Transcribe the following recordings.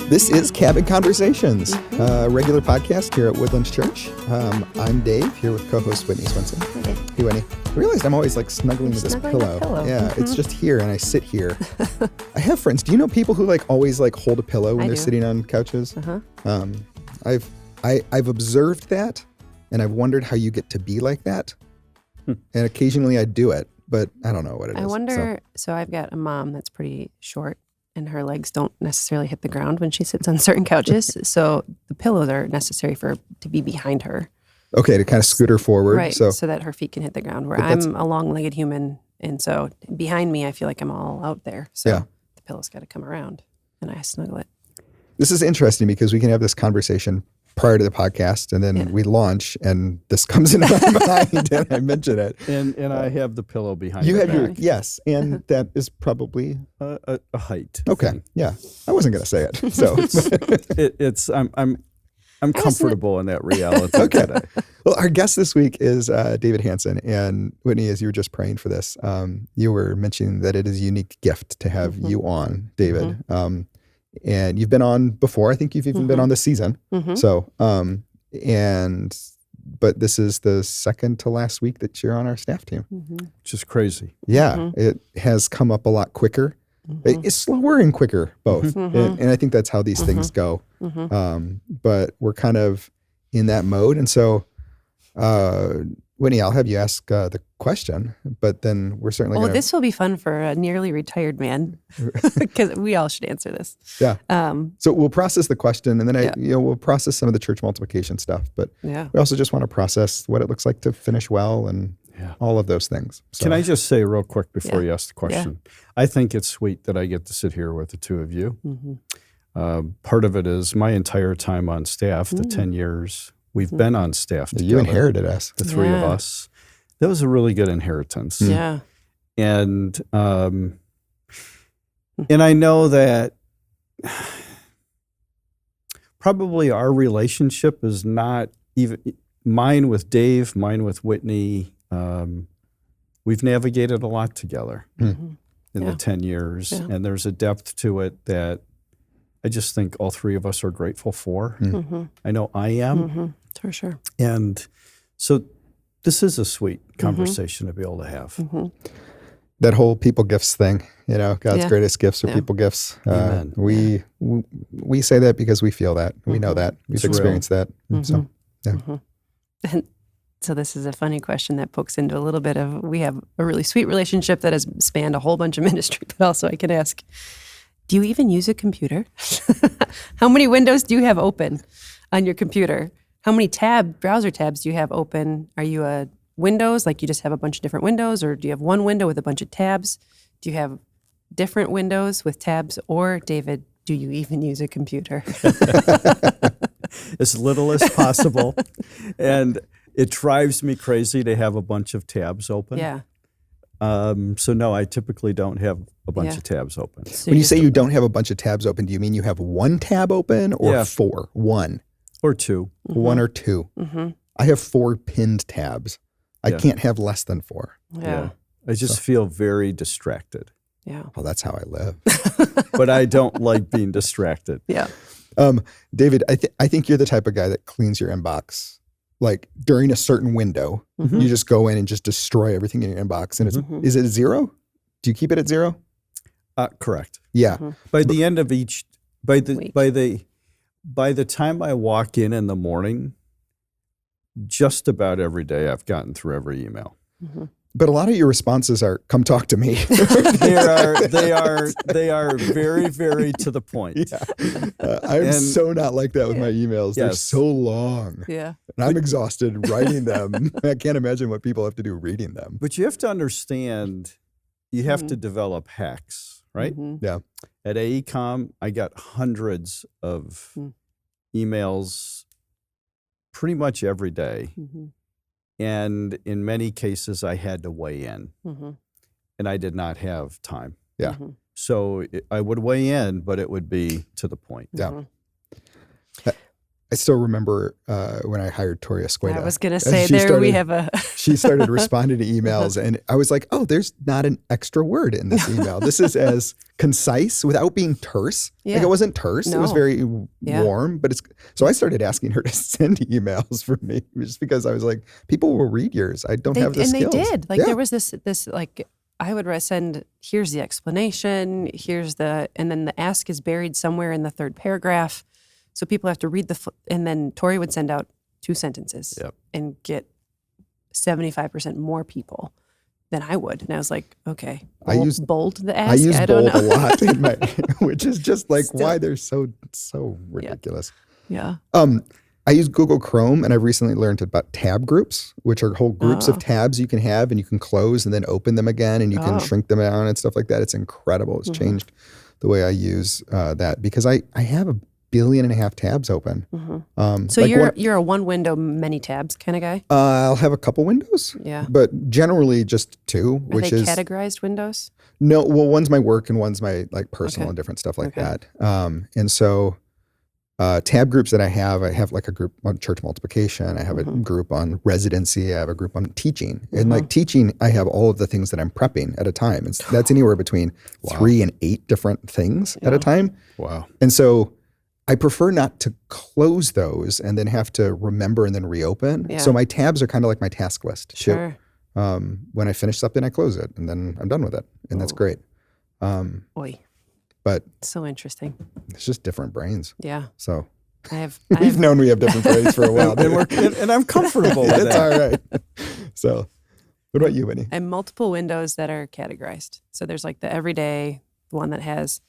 This is Cabin Conversations, a regular podcast here at Woodlands Church. I'm Dave, here with co-host Whitney Swenson. Okay. Hey, Whitney. I realized I'm always like snuggling to this pillow. Yeah, It's just here, and I sit here. I have friends. Do you know people who like always like hold a pillow when they're sitting on couches? I've observed that, and I've wondered how you get to be like that. And occasionally I do it, but I don't know what it is. I wonder. So I've got a mom that's pretty short, and her legs don't necessarily hit the ground when she sits on certain couches. So the pillows are necessary to be behind her. Okay, to kind of scoot her forward. Right, so that her feet can hit the ground, where I'm a long-legged human, and so behind me, I feel like I'm all out there. So the pillow's got to come around, and I snuggle it. This is interesting because we can have this conversation prior to the podcast, and then we launch, and this comes into my mind, and I mention it. And I have the pillow behind you. You have yes, and that is probably a height. Okay, thing. Yeah, I wasn't going to say it, so I'm comfortable in that reality. Okay. Today. Well, our guest this week is David Hansen, and Whitney, as you were just praying for this, you were mentioning that it is a unique gift to have you on, David. And you've been on before. I think you've even been on this season. So, but this is the second to last week that you're on our staff team. Which is crazy. Yeah, it has come up a lot quicker. It's slower and quicker, both. And I think that's how these things go. But we're kind of in that mode. And so, Whitney, I'll have you ask the question, but then we're certainly going to... this will be fun for a nearly retired man, because we all should answer this. Yeah. So we'll process the question, and then we'll process some of the church multiplication stuff, but we also just want to process what it looks like to finish well and all of those things. So. Can I just say real quick before you ask the question? I think it's sweet that I get to sit here with the two of you. Part of it is my entire time on staff, the 10 years we've been on staff together. You inherited us. The three of us. That was a really good inheritance. Yeah. And I know that probably our relationship is not even mine with Dave, mine with Whitney. We've navigated a lot together in the 10 years, and there's a depth to it that I just think all three of us are grateful for. I know I am. For sure. And so this is a sweet conversation to be able to have. That whole people gifts thing, God's greatest gifts are people gifts. Amen. We say that because we feel that. We know that. We've experienced that. So, And so this is a funny question that pokes into a little bit of, we have a really sweet relationship that has spanned a whole bunch of ministry, but also I can ask, do you even use a computer? How many windows do you have open on your computer? How many browser tabs do you have open? Are you a Windows, like you just have a bunch of different windows, or do you have one window with a bunch of tabs? Do you have different windows with tabs? Or, David, do you even use a computer? As little as possible. And it drives me crazy to have a bunch of tabs open. Yeah. So no, I typically don't have a bunch of tabs open. So when you say you don't have a bunch of tabs open, do you mean you have one tab open or four? One. Or two. One or two. I have 4 pinned tabs. I can't have less than 4. Yeah. I just feel very distracted. Yeah. Well, that's how I live. But I don't like being distracted. Yeah. David, I think you're the type of guy that cleans your inbox. Like during a certain window, you just go in and just destroy everything in your inbox. And is it 0? Do you keep it at 0? Correct. Yeah. By the end of each, by the time I walk in the morning, just about every day I've gotten through every email. But a lot of your responses are, "Come talk to me." They are very, very to the point. Yeah. I'm so not like that with my emails. They're so long. Yeah. And I'm exhausted writing them. I can't imagine what people have to do reading them. But you have to understand, you have to develop hacks, right? Yeah. At AECOM, I got hundreds of emails pretty much every day. And in many cases, I had to weigh in. And I did not have time. Yeah. So I would weigh in, but it would be to the point. Yeah. I still remember when I hired Tori Escueda. I was going to say we have a... She started responding to emails, and I was like, oh, there's not an extra word in this email. This is as concise without being terse. Yeah. Like, it wasn't terse. No. It was very warm, but so I started asking her to send emails for me just because I was like, people will read yours. I don't have the skills. And they did. Like, there was this like, I would send, here's the explanation, and then the ask is buried somewhere in the third paragraph. So people have to read and then Tori would send out 2 sentences and get 75% more people than I would. And I was like, okay, bold the ask. I use bold know. a lot in my, which is just like why they're so ridiculous. Yeah. I use Google Chrome, and I've recently learned about tab groups, which are whole groups of tabs you can have, and you can close and then open them again, and you can shrink them down and stuff like that. It's incredible. It's changed the way I use that because I have 1.5 billion tabs open. So like you're a one window, many tabs kind of guy? I'll have a couple windows, but generally just 2, which is categorized windows? No, well, one's my work and one's my like personal and different stuff like that. And so tab groups that I have like a group on church multiplication. I have a group on residency. I have a group on teaching. And like teaching, I have all of the things that I'm prepping at a time. That's anywhere between 3 and 8 different things at a time. Wow. And so I prefer not to close those and then have to remember and then reopen. Yeah. So my tabs are kind of like my task list. Sure. When I finish something, I close it and then I'm done with it. And that's great. But so interesting. It's just different brains. Yeah. So we've known we have different brains for a while. and I'm comfortable with It's all right. So what about you, Whitney? I have multiple windows that are categorized. So there's like the everyday, the one that has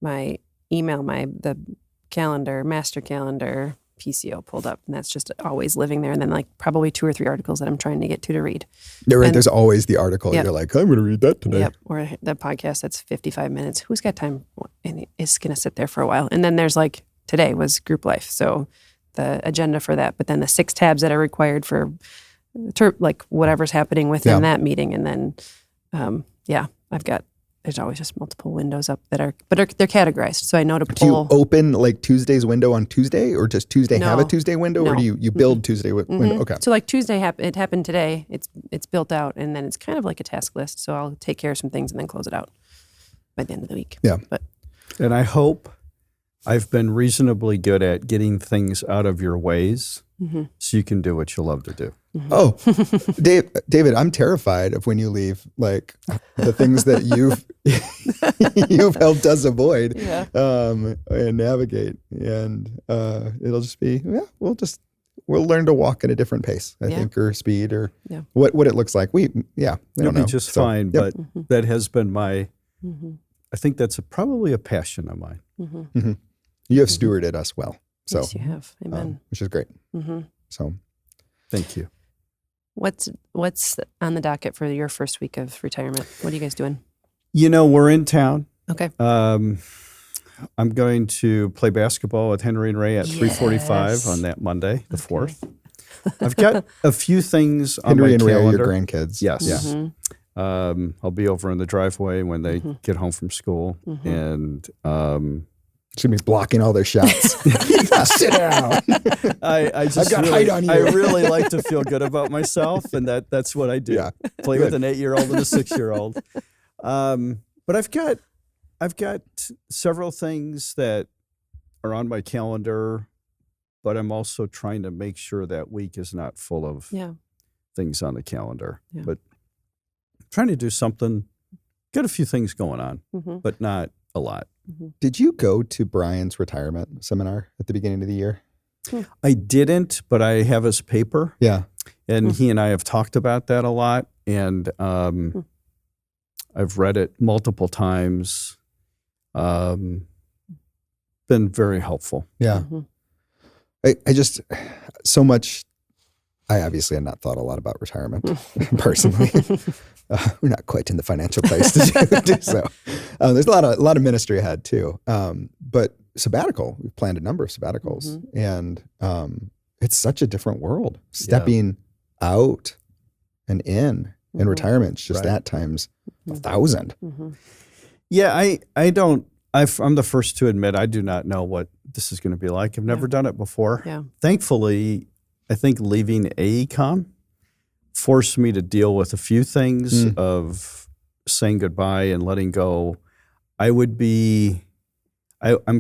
my email, the calendar, master calendar, PCO pulled up, and that's just always living there. And then like probably 2 or 3 articles that I'm trying to get to read. You're right. There's always the article. You're like, I'm going to read that today. Yep. Or the podcast that's 55 minutes. Who's got time? And it's going to sit there for a while. And then there's like today was group life. So the agenda for that, but then the 6 tabs that are required for like whatever's happening within that meeting. And then, there's always just multiple windows up they're categorized. So I know to pull. Do you open like Tuesday's window on Tuesday, or does Tuesday have a Tuesday window, or do you build Tuesday window? Okay. So like Tuesday, it happened today. It's built out, and then it's kind of like a task list. So I'll take care of some things and then close it out by the end of the week. Yeah. And I hope I've been reasonably good at getting things out of your ways so you can do what you love to do. Oh, David, I'm terrified of when you leave, like the things that you've helped us avoid and navigate. And it'll just be, we'll learn to walk at a different pace, I think, or speed, or what it looks like. We It'll don't know. be just fine, but that has been I think that's probably a passion of mine. You have stewarded us well. So, yes, you have. Amen. Which is great. So, thank you. What's on the docket for your first week of retirement? What are you guys doing? We're in town. Okay. I'm going to play basketball with Henry and Ray at 3:45 on that Monday, the 4th. I've got a few things on Henry my and calendar. Ray are your grandkids. Yes. Yeah. I'll be over in the driveway when they get home from school, and it's gonna be blocking all their shots. Sit down. I've got height on you. I really like to feel good about myself, and that's what I do. Yeah. Play with an 8-year-old and a 6-year-old. But I've got several things that are on my calendar, but I'm also trying to make sure that week is not full of things on the calendar. Yeah. But I'm trying to do something. Got a few things going on, but not a lot. Did you go to Brian's retirement seminar at the beginning of the year? I didn't, but I have his paper. Yeah. And he and I have talked about that a lot. And I've read it multiple times. Been very helpful. Yeah. I just, so much, I obviously have not thought a lot about retirement personally. We're not quite in the financial place to do so. There's a lot of ministry ahead too. But sabbatical, we've planned a number of sabbaticals, and it's such a different world. Stepping out and in retirement, it's just that times 1,000. Yeah, I'm the first to admit I do not know what this is going to be like. I've never done it before. Yeah. Thankfully, I think leaving AECOM forced me to deal with a few things of saying goodbye and letting go. I'm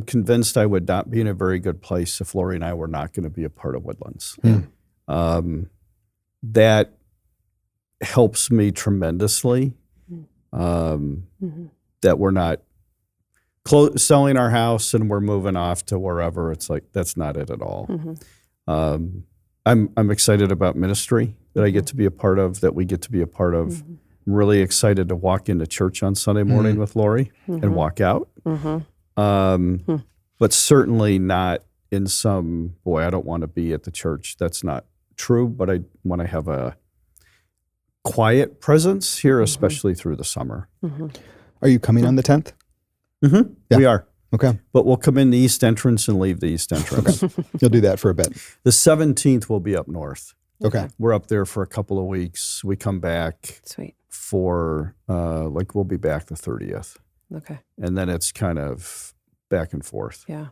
convinced I would not be in a very good place if Lori and I were not going to be a part of Woodlands. That helps me tremendously. That we're not selling our house and we're moving off to wherever. It's like, that's not it at all. I'm excited about ministry that I get to be a part of, that we get to be a part of. I'm really excited to walk into church on Sunday morning with Lori and walk out. But certainly not in some, boy, I don't want to be at the church. That's not true, but I want to have a quiet presence here, especially through the summer. Are you coming on the 10th? Yeah. We are. Okay. But we'll come in the east entrance and leave the east entrance. You'll do that for a bit. The 17th will be up north. Okay. We're up there for a couple of weeks. We come back Sweet. for, we'll be back the 30th. Okay. And then it's kind of back and forth. Yeah.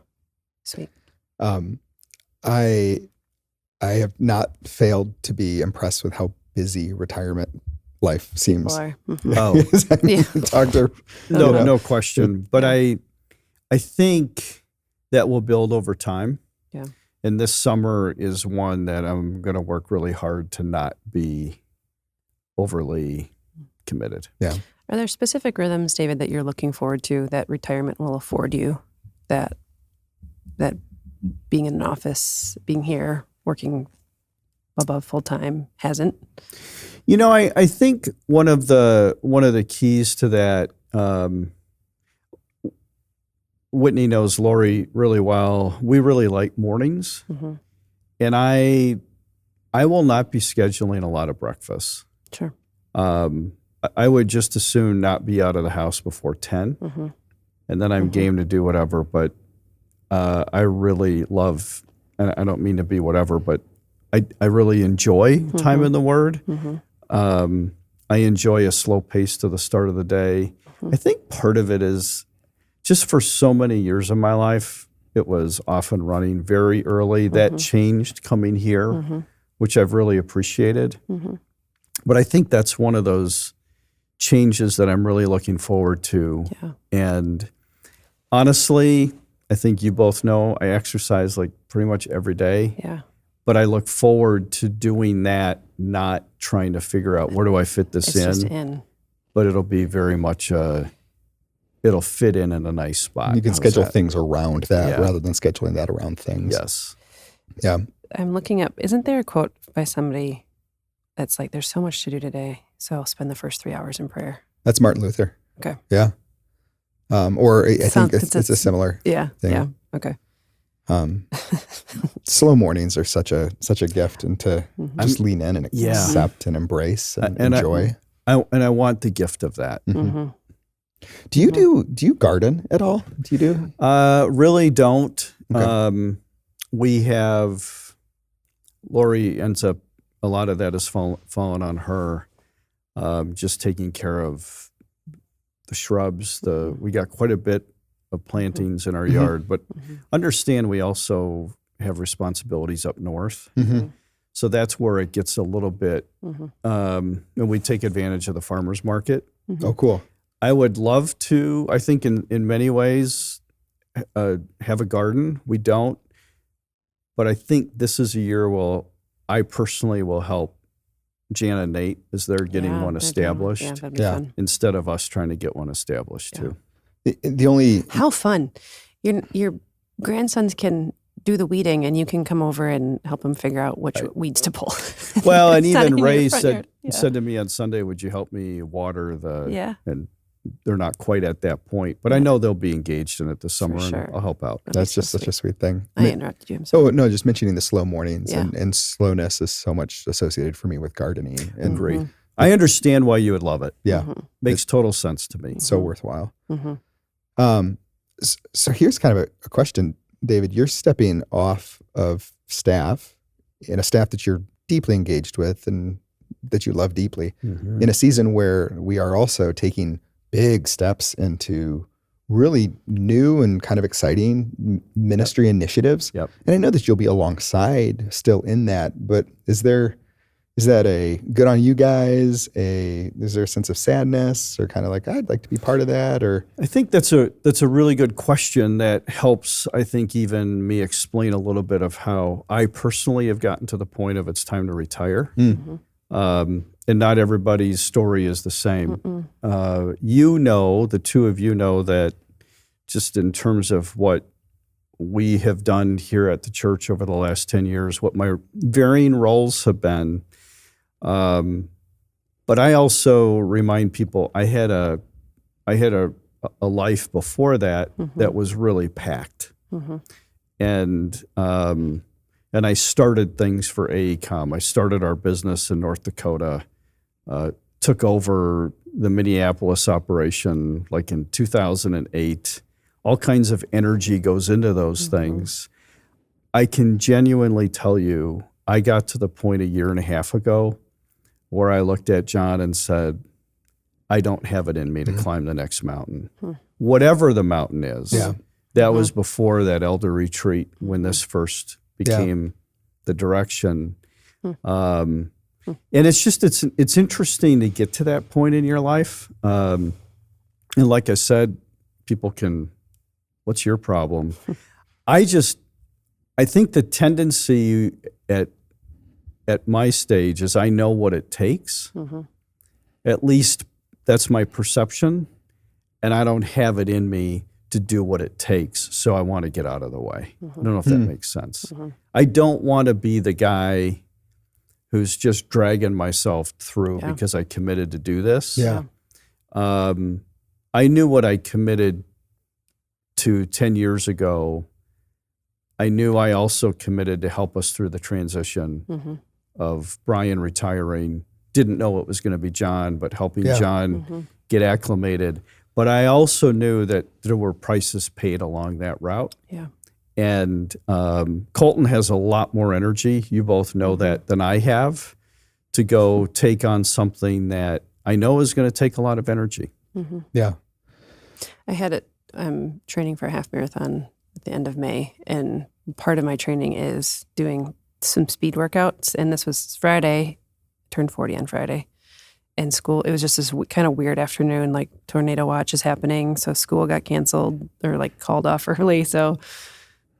Sweet. I have not failed to be impressed with how busy retirement life seems. Oh, Talk to no question. But I think that will build over time. Yeah. And this summer is one that I'm going to work really hard to not be overly committed. Yeah. Are there specific rhythms, David, that you're looking forward to that retirement will afford you, that being in an office, being here, working above full time hasn't? I think one of the keys to that, Whitney knows Lori really well. We really like mornings, and I will not be scheduling a lot of breakfasts. Sure. I would just as soon not be out of the house before 10, and then I'm game to do whatever. But I really love, and I don't mean to be whatever, but I really enjoy time in the Word. I enjoy a slow pace to the start of the day. I think part of it is just for so many years of my life, it was often running very early. That changed coming here, which I've really appreciated. But I think that's one of those changes that I'm really looking forward to. Yeah. And honestly, I think you both know I exercise like pretty much every day. Yeah. But I look forward to doing that, not trying to figure out where do I fit this It's just in. But it'll be very much it'll fit in a nice spot. You can schedule things around that Yeah. rather than scheduling that around things. Yes. Yeah. I'm looking up, isn't there a quote by somebody that's like, there's so much to do today, so I'll spend the first 3 hours in prayer? That's Martin Luther. Okay. Yeah. Or I think it's a similar Yeah. thing. Yeah. Okay. Slow mornings are such a gift, and to just lean in and accept and embrace and enjoy. I want the gift of that. Do you garden at all? Do you do? Really don't. Okay. We have, Lori ends up, a lot of that is fallen on her, just taking care of the shrubs. We got quite a bit of plantings in our yard, but understand we also have responsibilities up north. So that's where it gets a little bit, and we take advantage of the farmer's market. Oh, cool. I would love to, I think in many ways, have a garden. We don't, but I think this is a year where I personally will help Jan and Nate as they're getting one established. Yeah, that'd be fun. Instead of us trying to get one established too. The only How fun. Your grandsons can do the weeding and you can come over and help them figure out which weeds to pull. Well, and It's not even in your Ray front said yard. Yeah. said to me on Sunday, would you help me water the, Yeah. and they're not quite at that point, but I know they'll be engaged in it this summer sure. and I'll help out. that's just such a sweet thing. I interrupted you. I'm sorry. Oh no, just mentioning the slow mornings Yeah. and slowness is so much associated for me with gardening. And Agree. I understand why you would love it. yeah, Makes total sense to me. it's so worthwhile. Mm-hmm. So here's kind of a question, David. You're stepping off of staff, in a staff that you're deeply engaged with and that you love deeply, in a season where we are also taking big steps into really new and kind of exciting ministry initiatives. Yep. And I know that you'll be alongside still in that, but is that a good on you guys? Is there a sense of sadness or kind of like, I'd like to be part of that? Or I think that's a really good question that helps, I think, even me explain a little bit of how I personally have gotten to the point of it's time to retire. And not everybody's story is the same. The two of you know that just in terms of what we have done here at the church over the last 10 years, what my varying roles have been. But I also remind people I had a life before that that was really packed, and I started things for AECOM. I started our business in North Dakota, took over the Minneapolis operation like in 2008. All kinds of energy goes into those things. I can genuinely tell you, I got to the point a year and a half ago where I looked at John and said, I don't have it in me to climb the next mountain. Whatever the mountain is. Yeah. That was before that elder retreat when this first became the direction. And it's interesting to get to that point in your life. And like I said, people can, what's your problem? I think the tendency at my stage is I know what it takes. At least that's my perception. And I don't have it in me to do what it takes. So I want to get out of the way. I don't know if that makes sense. I don't want to be the guy who's just dragging myself through because I committed to do this. I knew what I committed to 10 years ago. I knew I also committed to help us through the transition of Brian retiring. Didn't know it was going to be John, but helping John get acclimated. But I also knew that there were prices paid along that route. And Colton has a lot more energy. You both know that than I have to go take on something that I know is going to take a lot of energy. I had it. I'm training for a half marathon at the end of May, and part of my training is doing some speed workouts. And this was Friday, turned 40 on Friday. And school, it was just this kind of weird afternoon, like tornado watch is happening. So school got canceled or like called off early.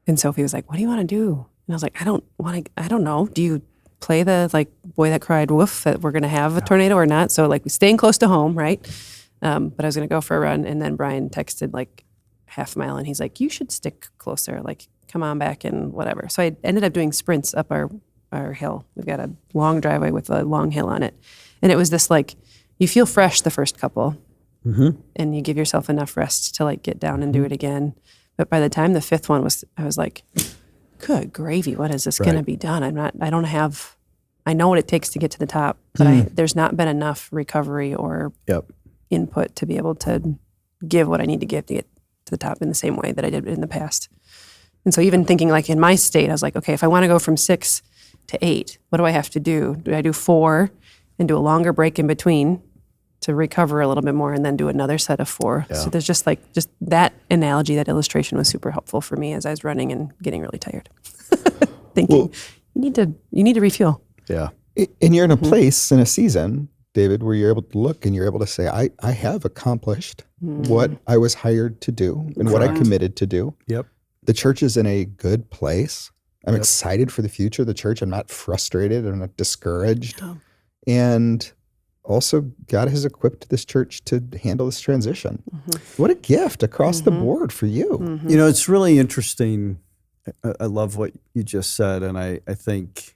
And Sophie was like, what do you want to do? And I was like, I don't know. Do you play the like boy that cried wolf that we're going to have a tornado or not? So like staying close to home, right? But I was going to go for a run. And then Brian texted like half a mile and he's like, you should stick closer. Like, come on back and whatever. So I ended up doing sprints up our hill. We've got a long driveway with a long hill on it. And it was this like, you feel fresh the first couple and you give yourself enough rest to like get down and do it again. But by the time the fifth one was, I was like, good gravy. What is this going to be done? I know what it takes to get to the top, but there's not been enough recovery or input to be able to give what I need to give to get to the top in the same way that I did in the past. And so even thinking like in my state, I was like, okay, if I want to go from 6 to 8, what do I have to do? Do I do 4 and do a longer break in between to recover a little bit more and then do another set of 4? So there's just that analogy, that illustration was super helpful for me as I was running and getting really tired. Thinking, you need to refuel. And you're in a place in a season, David, where you're able to look and you're able to say, I have accomplished what I was hired to do and what I committed to do. The church is in a good place. I'm excited for the future of the church. I'm not frustrated. I'm not discouraged. And also, God has equipped this church to handle this transition. What a gift across the board for you. You know, it's really interesting. I love what you just said. And I think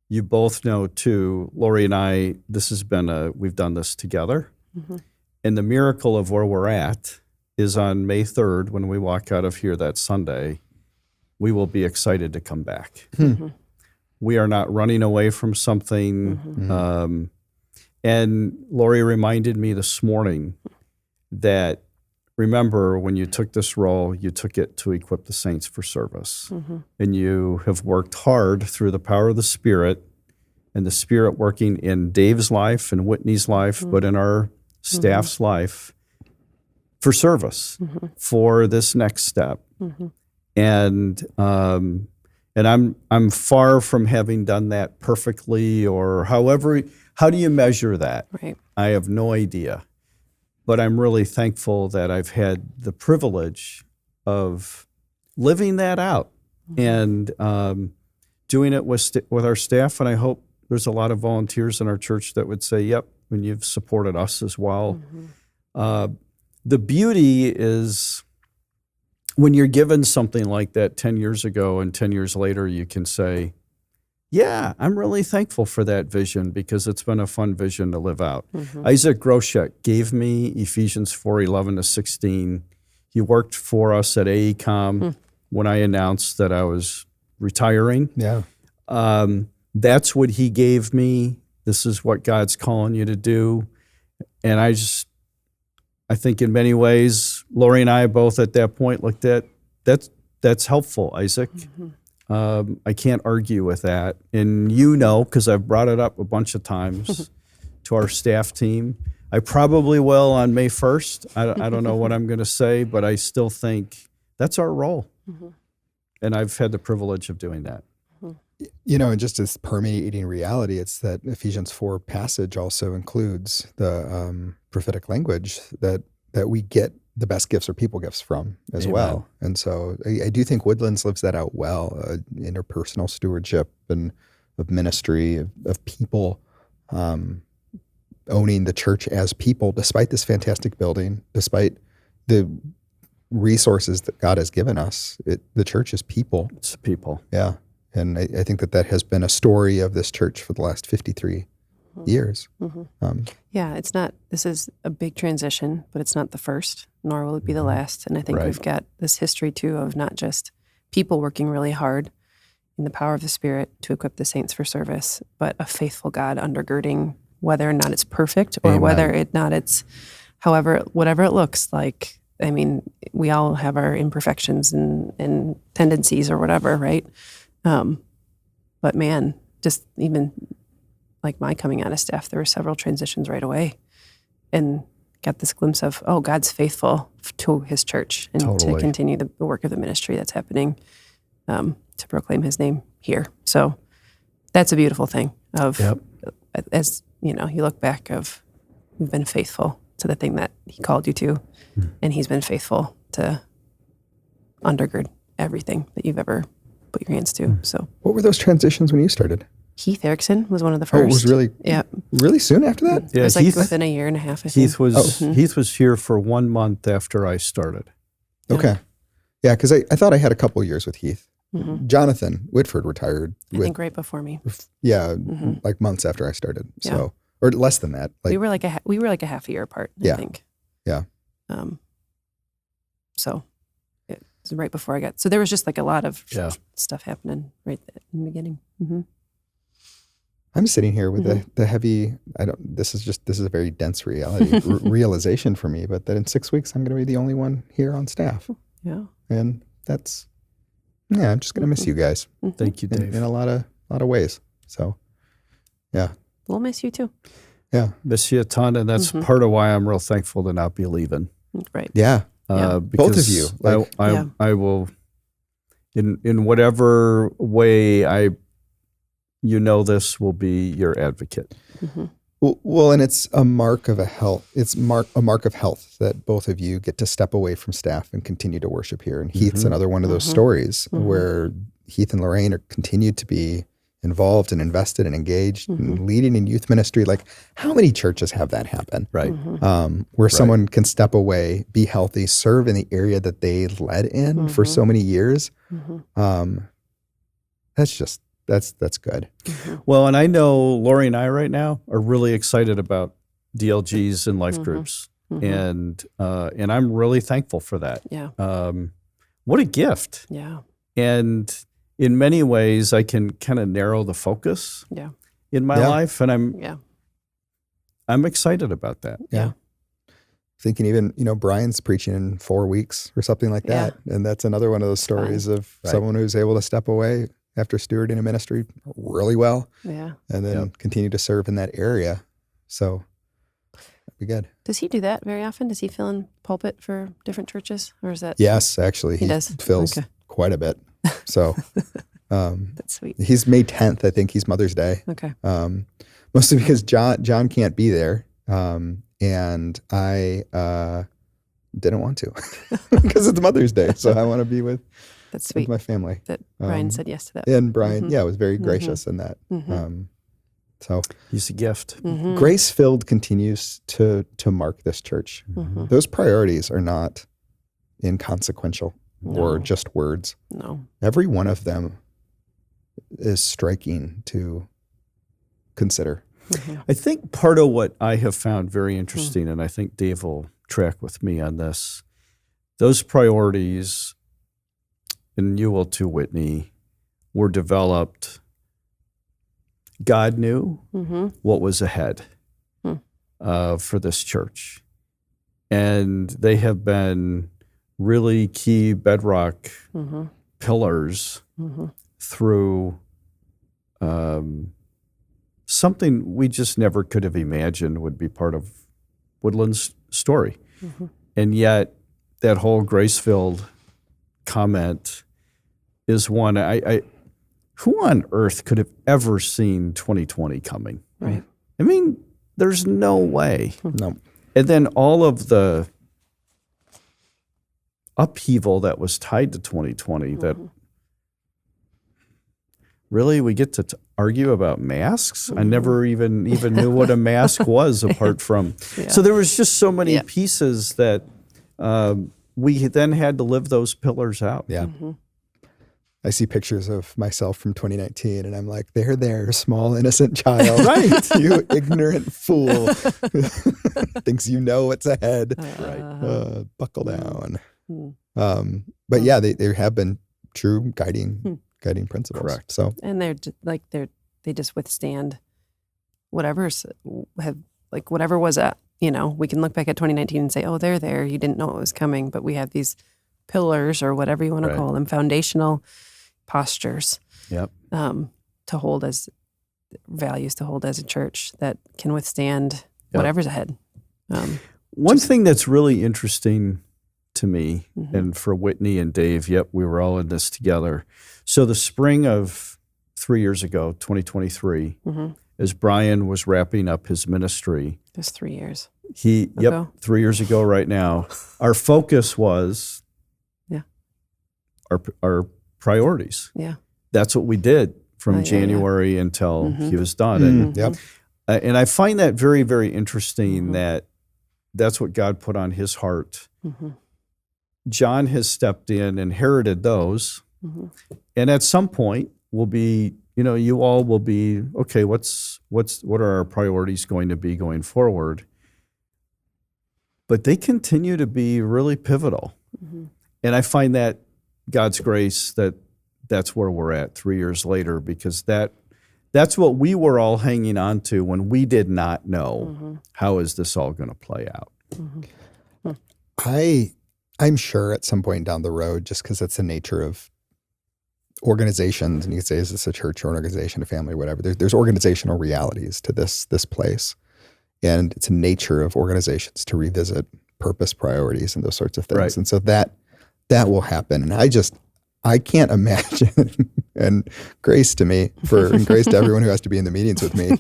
you both know too, Lori and I, this has been we've done this together. And the miracle of where we're at is on May 3rd, when we walk out of here that Sunday, we will be excited to come back. We are not running away from something. And Lori reminded me this morning that, remember, when you took this role, you took it to equip the saints for service. And you have worked hard through the power of the Spirit, and the Spirit working in Dave's life and Whitney's life, but in our staff's life, for service, for this next step. And I'm far from having done that perfectly, or however. How do you measure that? Right. I have no idea. But I'm really thankful that I've had the privilege of living that out and doing it with our staff. And I hope there's a lot of volunteers in our church that would say, yep, and you've supported us as well. The beauty is when you're given something like that 10 years ago and 10 years later, you can say, yeah, I'm really thankful for that vision because it's been a fun vision to live out. Isaac Groshek gave me Ephesians 4:11-16. He worked for us at AECOM when I announced that I was retiring. Yeah. That's what he gave me. This is what God's calling you to do. And I think in many ways, Lori and I both at that point looked at, that's helpful, Isaac. I can't argue with that. And because I've brought it up a bunch of times to our staff team. I probably will on May 1st. I don't know what I'm going to say, but I still think that's our role. And I've had the privilege of doing that. And just as permeating reality, it's that Ephesians 4 passage also includes the prophetic language that we get the best gifts or people gifts from as Amen. Well. And so I do think Woodlands lives that out well, interpersonal stewardship and of ministry, of people owning the church as people, despite this fantastic building, despite the resources that God has given us. The church is people. It's people. Yeah. And I think that has been a story of this church for the last 53 years. This is a big transition, but it's not the first, nor will it be the last. And I think we've got this history too of not just people working really hard in the power of the Spirit to equip the saints for service, but a faithful God undergirding whether or not it's perfect or Amen. whether it's whatever it looks like. I mean, we all have our imperfections and tendencies or whatever, right? But man, just even like my coming out of staff, there were several transitions right away and got this glimpse of, God's faithful to his church and to continue the work of the ministry that's happening to proclaim his name here. So that's a beautiful thing as you look back of you've been faithful to the thing that he called you to, and he's been faithful to undergird everything that you've ever put your hands to. So, what were those transitions when you started? Heath Erickson was one of the first. Oh, it was really soon after that? Yeah, it was like within a year and a half, I think. Heath was here for 1 month after I started. Okay. Yeah, because I thought I had a couple years with Heath. Jonathan Whitford retired. I think right before me. Yeah, like months after I started. So, or less than that. We were like a half a year apart, I think. Yeah. So it was right before I got. So there was just like a lot of stuff happening right in the beginning. I'm sitting here with the heavy. This is a very dense reality realization for me. But that in 6 weeks I'm going to be the only one here on staff. Yeah. And that's. Yeah, I'm just going to miss you guys. Thank you, Dave. In a lot of ways. So, yeah. We'll miss you too. Yeah. Miss you a ton, and that's part of why I'm real thankful to not be leaving. Right. Yeah. Because both of you. I will, in whatever way this will be your advocate. Well, and it's a mark of health. It's a mark of health that both of you get to step away from staff and continue to worship here. And Heath's another one of those stories where Heath and Lorraine are continued to be involved and invested and engaged and leading in youth ministry. Like, how many churches have that happen? Right. Where someone can step away, be healthy, serve in the area that they led in for so many years. That's good. Well, and I know Lori and I right now are really excited about DLGs and life groups, and I'm really thankful for that. Yeah. What a gift. Yeah. And in many ways, I can kind of narrow the focus. Yeah. In my life, and I'm excited about that. Yeah. Thinking even, Brian's preaching in 4 weeks or something like that, and that's another one of those stories of someone who's able to step away after stewarding a ministry really well, and then continue to serve in that area. So be good. Does he do that very often? Does he fill in pulpit for different churches, or is that? Yes, actually, He does? fills Okay. quite a bit. So That's sweet. he's May 10th. I think he's Mother's Day. Okay. Mostly because John can't be there, and I didn't want to because it's Mother's Day. So I want to be with That's sweet. my family. That Brian said yes to that. And Brian, was very gracious in that. So He's a gift. grace-filled continues to mark this church. Those priorities are not inconsequential or just words. No. Every one of them is striking to consider. I think part of what I have found very interesting, and I think Dave will track with me on this, those priorities, and you will too, Whitney, were developed. God knew what was ahead for this church. And they have been really key bedrock pillars through something we just never could have imagined would be part of Woodlands' story. And yet that whole grace-filled comment is one I who on earth could have ever seen 2020 coming? Right. I mean, there's no way. No. And then all of the upheaval that was tied to 2020 that really we get to argue about masks. I never even knew what a mask was apart from. So there was just so many pieces that we then had to live those pillars out. Yeah. I see pictures of myself from 2019 and I'm like, there, small, innocent child. Right. You ignorant fool. Thinks you know what's ahead. Right. Buckle down. But yeah, they have been true guiding principles. Correct. So, And they just withstand whatever's whatever was at, we can look back at 2019 and say, oh, they're there. You didn't know it was coming, but we have these pillars or whatever you want to call them, foundational postures Yep. to hold as values to hold as a church that can withstand whatever's ahead. One thing that's really interesting to me and for Whitney and Dave, we were all in this together. So the spring of 3 years ago, 2023, as Brian was wrapping up his ministry. Just 3 years. 3 years ago right now, our focus was our priorities. Yeah. That's what we did from January until he was done. And I find that very, very interesting that that's what God put on his heart. John has stepped in, inherited those. And at some point will be, you all will be, okay, what are our priorities going to be going forward? But they continue to be really pivotal. And I find that God's grace that's where we're at 3 years later, because that's what we were all hanging on to when we did not know how is this all going to play out. I'm sure at some point down the road, just because it's the nature of organizations, and you could say, is this a church or an organization, a family, whatever, there's organizational realities to this place. And it's a nature of organizations to revisit purpose, priorities, and those sorts of things. Right. And so that will happen. And I can't imagine, and grace to me, and grace to everyone who has to be in the meetings with me,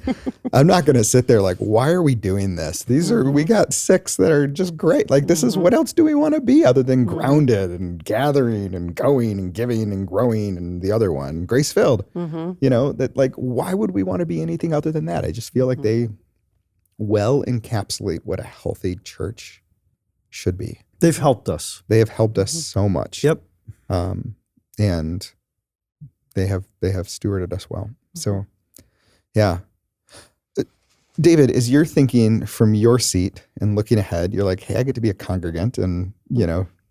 I'm not going to sit there like, why are we doing this? We got 6 that are just great. Like, this is, what else do we want to be other than grounded and gathering and going and giving and growing, and the other one, grace-filled, that like, why would we want to be anything other than that? I just feel like they well encapsulate what a healthy church should be. They've helped us. They have helped us so much. Yep. And they have stewarded us well. So, yeah. David, as you're thinking from your seat and looking ahead, you're like, hey, I get to be a congregant in,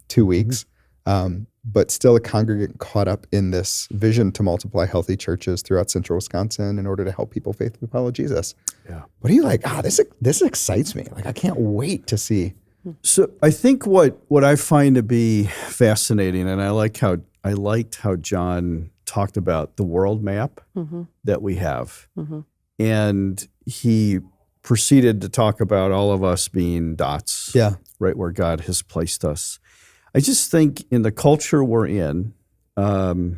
2 weeks, but still a congregant caught up in this vision to multiply healthy churches throughout central Wisconsin in order to help people faithfully follow Jesus. Yeah. What are you like? This excites me. Like, I can't wait to see. So I think what I find to be fascinating, and I liked how John talked about the world map that we have. And he proceeded to talk about all of us being dots, right where God has placed us. I just think in the culture we're in, the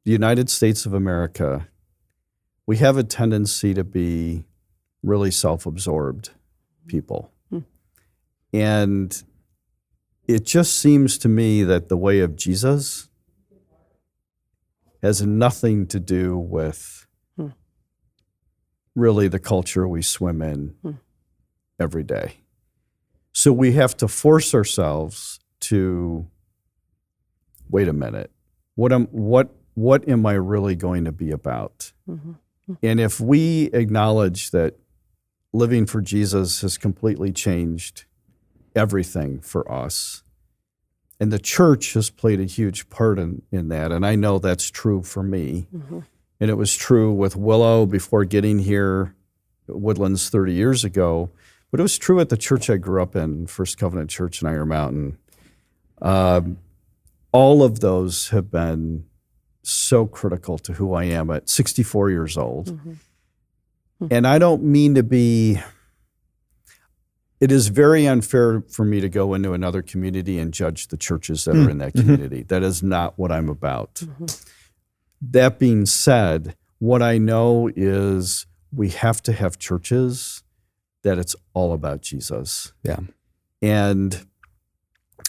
United States of America, we have a tendency to be really self-absorbed people. And it just seems to me that the way of Jesus has nothing to do with really the culture we swim in every day. So we have to force ourselves to, wait a minute, what am I really going to be about? And if we acknowledge that living for Jesus has completely changed everything for us, and the church has played a huge part in that, and I know that's true for me. And it was true with Willow before getting here, Woodlands 30 years ago, but it was true at the church I grew up in, First Covenant Church in Iron Mountain. All of those have been so critical to who I am at 64 years old. And I don't mean to be, it is very unfair for me to go into another community and judge the churches that are in that community. That is not what I'm about. That being said, what I know is we have to have churches that it's all about Jesus. And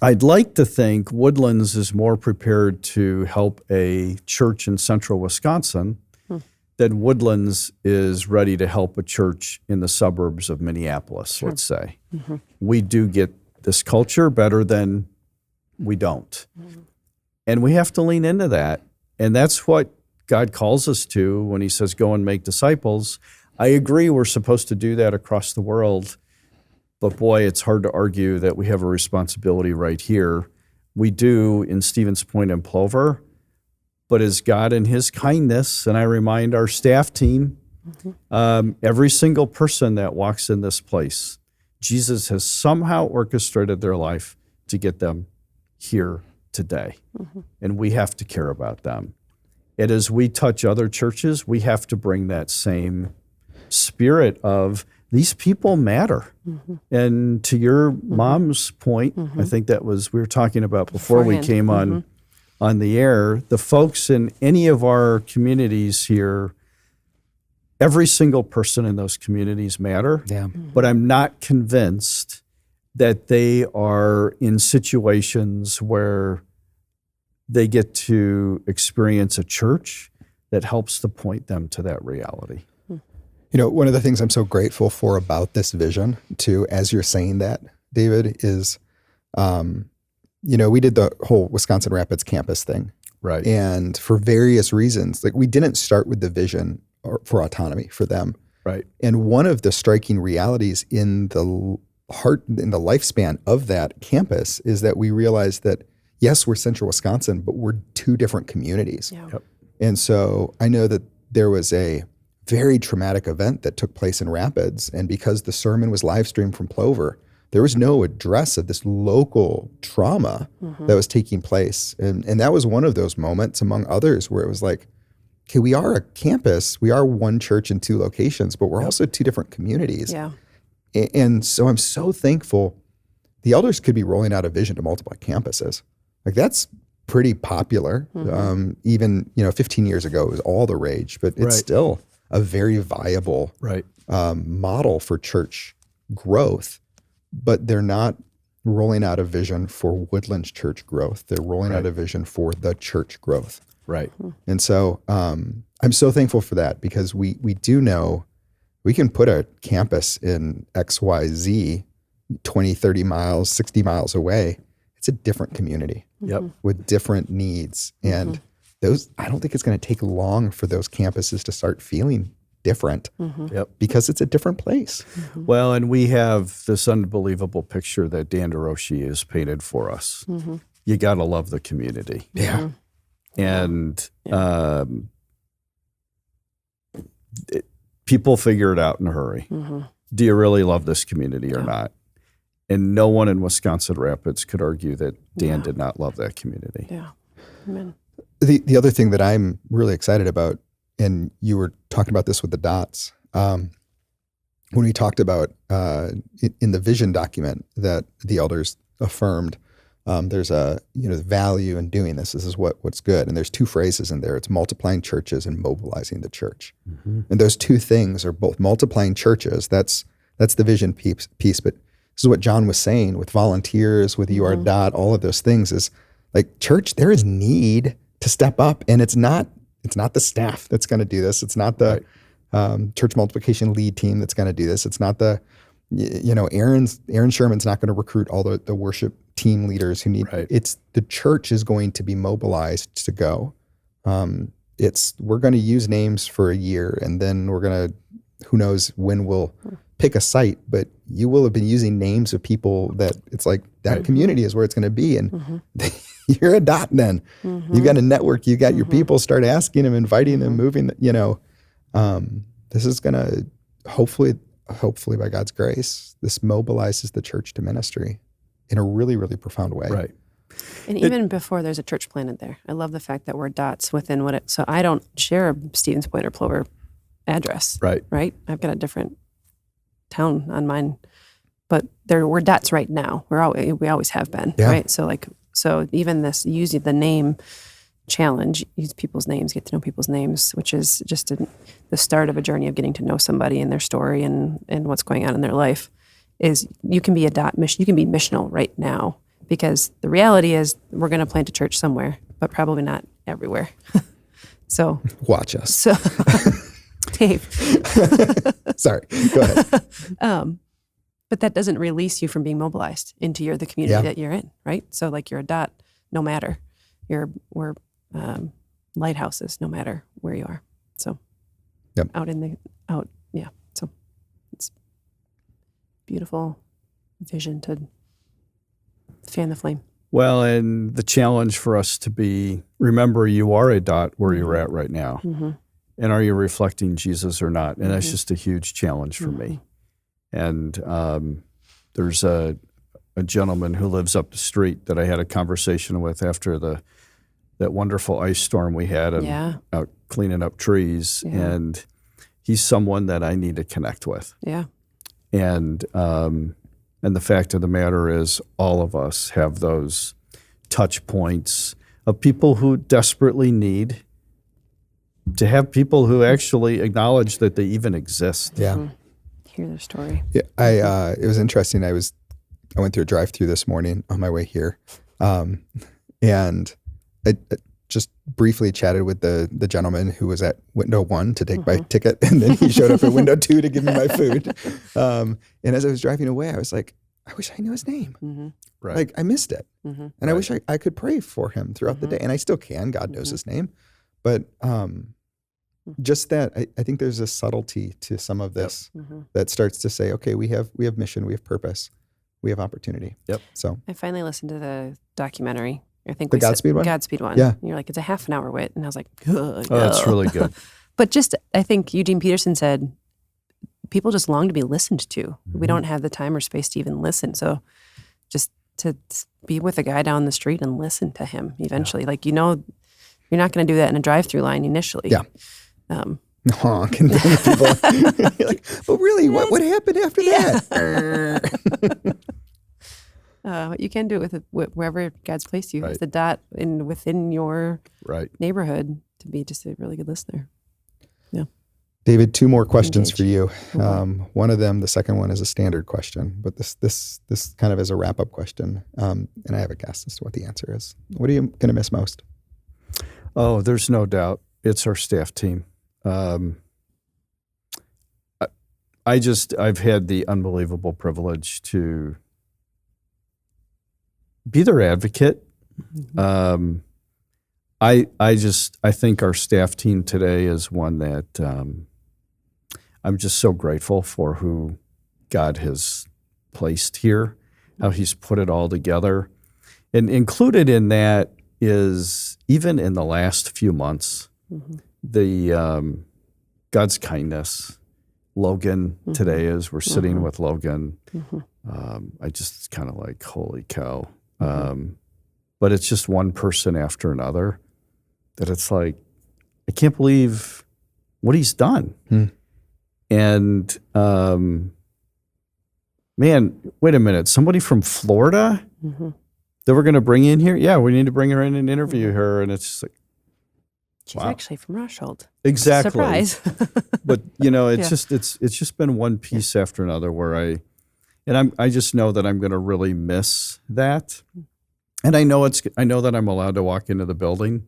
I'd like to think Woodlands is more prepared to help a church in central Wisconsin than Woodlands is ready to help a church in the suburbs of Minneapolis, let's say. We do get this culture better than we don't. And we have to lean into that. And that's what God calls us to when he says, go and make disciples. I agree we're supposed to do that across the world. But boy, it's hard to argue that we have a responsibility right here. We do in Stevens Point and Plover, but as God in his kindness, and I remind our staff team, every single person that walks in this place, Jesus has somehow orchestrated their life to get them here today. And we have to care about them. And as we touch other churches, we have to bring that same spirit of, these people matter. And to your mom's point, I think that was, we were talking about before we came on the air, the folks in any of our communities here, every single person in those communities matter. But I'm not convinced that they are in situations where they get to experience a church that helps to point them to that reality. You know, one of the things I'm so grateful for about this vision, too, as you're saying that, David, is, you know, we did the whole Wisconsin Rapids campus thing. Right. And for various reasons, like we didn't start with the vision for autonomy for them. Right. And one of the striking realities in the lifespan of that campus is that we realized that, yes, we're central Wisconsin, but we're two different communities. And so I know that there was a very traumatic event that took place in Rapids. And because the sermon was live streamed from Plover, there was no address of this local trauma that was taking place. And that was one of those moments among others where it was like, okay, we are a campus, we are one church in two locations, but we're also two different communities. And so I'm so thankful the elders could be rolling out a vision to multiply campuses. Like that's pretty popular. Even, 15 years ago, it was all the rage, but it's still a very viable model for church growth, but they're not rolling out a vision for Woodlands church growth. They're rolling out a vision for the church growth. And so I'm so thankful for that because we do know we can put a campus in XYZ 20, 30 miles, 60 miles away. It's a different community with different needs. And those, I don't think it's going to take long for those campuses to start feeling different because it's a different place. Well, and we have this unbelievable picture that Dan DeRoshi has painted for us. You got to love the community. And people figure it out in a hurry. Do you really love this community or not? And no one in Wisconsin Rapids could argue that Dan did not love that community. Amen. The other thing that I'm really excited about, and you were talking about this with the dots, when we talked about in the vision document that the elders affirmed, there's a value in doing this. This is what's good. And there's two phrases in there. It's multiplying churches and mobilizing the church. Mm-hmm. And those two things are both multiplying churches. That's the vision piece. But this is what John was saying with volunteers, with UR Dot, all of those things is like church, there is need to step up. And it's not the staff that's going to do this. It's not the church multiplication lead team that's going to do this. It's not the, Aaron Sherman's not going to recruit all the worship team leaders who need, it's the church is going to be mobilized to go. We're going to use names for a year and then we're going to, who knows when we'll pick a site, but you will have been using names of people that it's like that community is where it's going to be. And you're a dot then. You got a network, you got your people, start asking them, inviting them, moving, this is going to hopefully by God's grace, this mobilizes the church to ministry in a really, really profound way. Right. And even before there's a church planted there, I love the fact that we're dots within so I don't share a Stevens Point or Plover address. Right. I've got a different town on mine, but we're dots right now. We always have been. Yeah. Right. So even this using the name challenge, use people's names, get to know people's names, which is just the start of a journey of getting to know somebody and their story and what's going on in their life. Is you can be a dot mission. You can be missional right now because the reality is we're going to plant a church somewhere, but probably not everywhere. So watch us. So Dave, sorry, go ahead. But that doesn't release you from being mobilized into the community that you're in, right? So like you're a dot, no matter we're lighthouses, no matter where you are. So So it's beautiful vision to fan the flame. Well, and the challenge for us to be, remember you are a dot where you're at right now. Mm-hmm. And are you reflecting Jesus or not? And that's just a huge challenge for me. And there's a gentleman who lives up the street that I had a conversation with after that wonderful ice storm we had and out cleaning up trees. Yeah. And he's someone that I need to connect with. Yeah. And the fact of the matter is all of us have those touch points of people who desperately need to have people who actually acknowledge that they even exist. Yeah. Mm-hmm. Hear their story. Yeah. It was interesting. I went through a drive-through this morning on my way here. And I just briefly chatted with the gentleman who was at window 1 to take my ticket. And then he showed up at window 2 to give me my food. And as I was driving away, I was like, I wish I knew his name. Mm-hmm. Right. Like I missed it. Mm-hmm. And I wish I could pray for him throughout the day. And I still can. God knows his name. But just that, I think there's a subtlety to some of this that starts to say, okay, we have mission, we have purpose, we have opportunity. Yep. So I finally listened to the documentary. I think the Godspeed one? Godspead one. Yeah. And you're like, it's a half an hour wit. And I was like, oh, that's really good. But I think Eugene Peterson said, people just long to be listened to. Mm-hmm. We don't have the time or space to even listen. So just to be with a guy down the street and listen to him eventually. Yeah. Like, you're not going to do that in a drive-through line initially. Yeah. Honk and then people you're like, well, really, what happened after that? You can do it with wherever God's placed you. It's the dot within your neighborhood to be just a really good listener. Yeah. David, 2 more questions for you. One of them, the second one, is a standard question, but this kind of is a wrap-up question. And I have a guess as to what the answer is. What are you going to miss most? Oh, there's no doubt. It's our staff team. I've had the unbelievable privilege to be their advocate. Mm-hmm. I think our staff team today is one that I'm just so grateful for who God has placed here, how He's put it all together. And included in that is, even in the last few months, the God's kindness. Logan today, as we're sitting with Logan, I just kind of like, holy cow. But it's just one person after another that it's like, I can't believe what he's done. And man, wait a minute, somebody from Florida that we're going to bring in here? Yeah, we need to bring her in and interview her. And it's just like, She's wow. actually from Rushhold. Exactly. Surprise. But it's just been one piece after another where I just know that I'm going to really miss that. And I know that I'm allowed to walk into the building.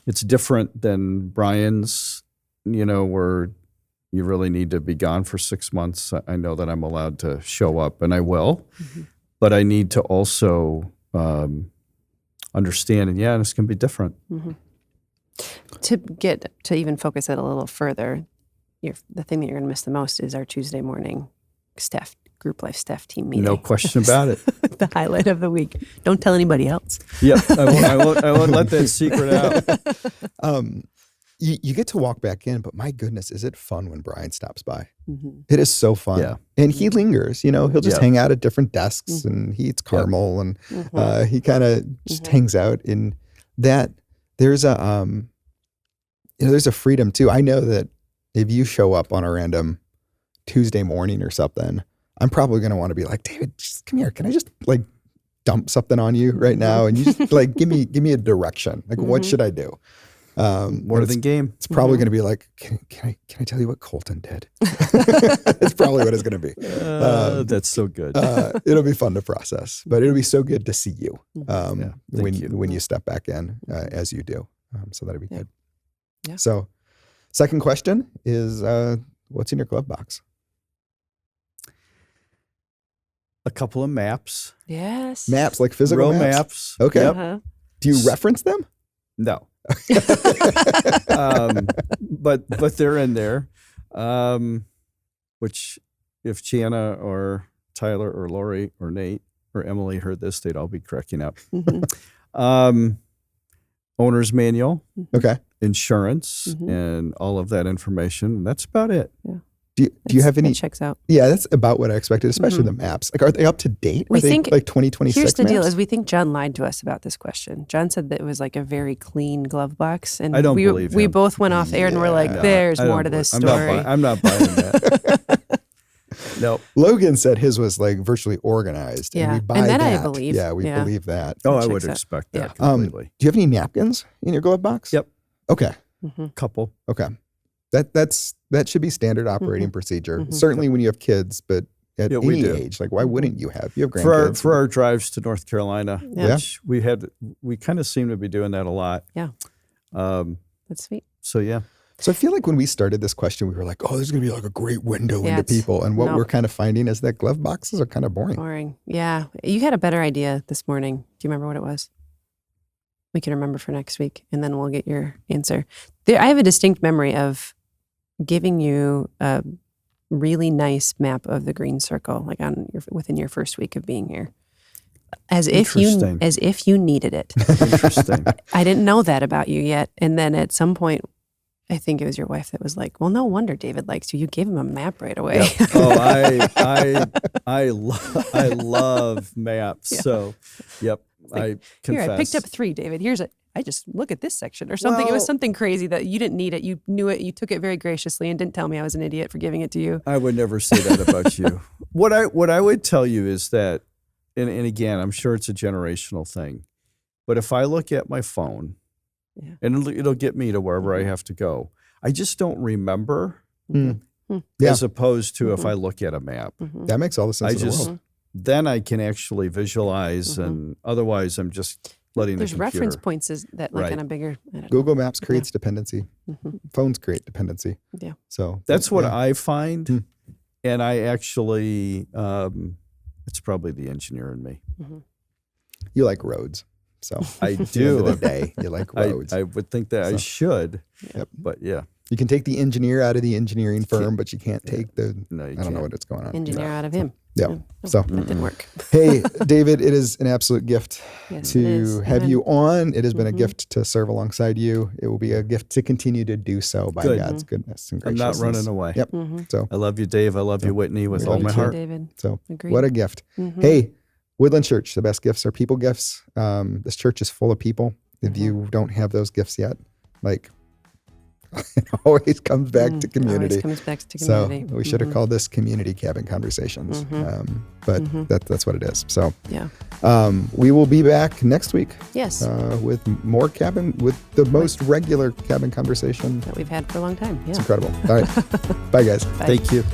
It's different than Brian's, where you really need to be gone for 6 months. I know that I'm allowed to show up, and I will. But I need to also understand, and it's going to be different. To even focus it a little further, the thing that you're going to miss the most is our Tuesday morning group life staff team meeting. No question about it. The highlight of the week. Don't tell anybody else. Yeah, I won't let that secret out. You get to walk back in, but my goodness, is it fun when Brian stops by? It is so fun. Yeah. And he lingers, he'll just hang out at different desks and he eats caramel and he kind of just hangs out in that. There's there's a freedom too. I know that if you show up on a random Tuesday morning or something, I'm probably going to want to be like, David, just come here. Can I just dump something on you right now? And you just give me a direction. What should I do? More than game. It's probably going to be like, can I tell you what Colton did? It's probably what it's going to be. That's so good. It'll be fun to process, but it'll be so good to see you when you step back in as you do. So that'll be good. Yeah. So, second question is, what's in your glove box? A couple of maps. Yes. Maps, like physical Real maps. Okay. Uh-huh. Do you reference them? No. But they're in there. Which if Gianna or Tyler or Lori or Nate or Emily heard this, they'd all be cracking up. Owner's manual. Okay. Insurance and all of that information. That's about it. Yeah. Do you have any? It checks out. Yeah, that's about what I expected, especially the maps. Are they up to date? We are they think, 2026 Here's the maps? deal: is we think John lied to us about this question. John said that it was a very clean glove box, and I don't believe we him. both went off air and we're like, "There's more to this story." I'm not buying that. No. Logan said his was virtually organized. Yeah, and we buy and that that. I believe. Yeah, we believe that. Oh, I checks would out. expect that Yeah. completely. Do you have any napkins in your glove box? Yep. Okay. Couple. Okay. That should be standard operating procedure. Certainly when you have kids, but at we any do. age, why wouldn't you have? You have grandkids. For our drives to North Carolina, Yeah. which we kind of seem to be doing that a lot. Yeah. That's sweet. So yeah. So I feel like when we started this question, we were like, oh, there's going to be a great window into it's- people. And what no. we're kind of finding is that glove boxes are kind of boring. Boring. Yeah. You had a better idea this morning. Do you remember what it was? We can remember for next week, and then we'll get your answer. I have a distinct memory of giving you a really nice map of the green circle, within your first week of being here, as if you needed it. Interesting. I didn't know that about you yet, and then at some point, I think it was your wife that was like, "Well, no wonder David likes you. You gave him a map right away." Yeah. Oh, I love maps. Yeah. So, yep. I confess. Here, I picked up 3, David. I just look at this section or something. It was something crazy that you didn't need it. You knew it. You took it very graciously and didn't tell me I was an idiot for giving it to you. I would never say that about you. What I would tell you is that, and again, I'm sure it's a generational thing, but if I look at my phone, and it'll get me to wherever I have to go, I just don't remember as opposed to if I look at a map. That makes all the sense in the world. Then I can actually visualize, and otherwise I'm just letting There's the computer. reference points that Right. on a bigger. I don't know. Google Maps creates dependency. Phones create dependency. Yeah. So That's what I find, and I actually, it's probably the engineer in me. You like roads. So I at the end do. of the day, you like roads. I would think that I should, but yeah. You can take the engineer out of the engineering firm, but you can't take the, No, you I don't know can't. what it's going on. Engineer out of him. Yeah. So, That didn't work. hey, David, it is an absolute gift Yes, it to is. have Amen. you on. It has been a gift to serve alongside you. It will be a gift to continue to do so by Good. God's goodness and I'm graciousness. not running away. Yep. So, I love you, Dave. I love you, Whitney, with We all love my you too, heart. David. so Agreed. what a gift. Hey, Woodland Church, the best gifts are people gifts. This church is full of people. If you don't have those gifts yet, It always comes back to community. Always comes back to community. So we should have called this Community Cabin Conversations, but that's what it is. So Yeah. We will be back next week. Yes. With more with the most regular cabin conversation That we've had for a long time. Yeah. It's incredible. All right. Bye, guys. Bye. Thank you.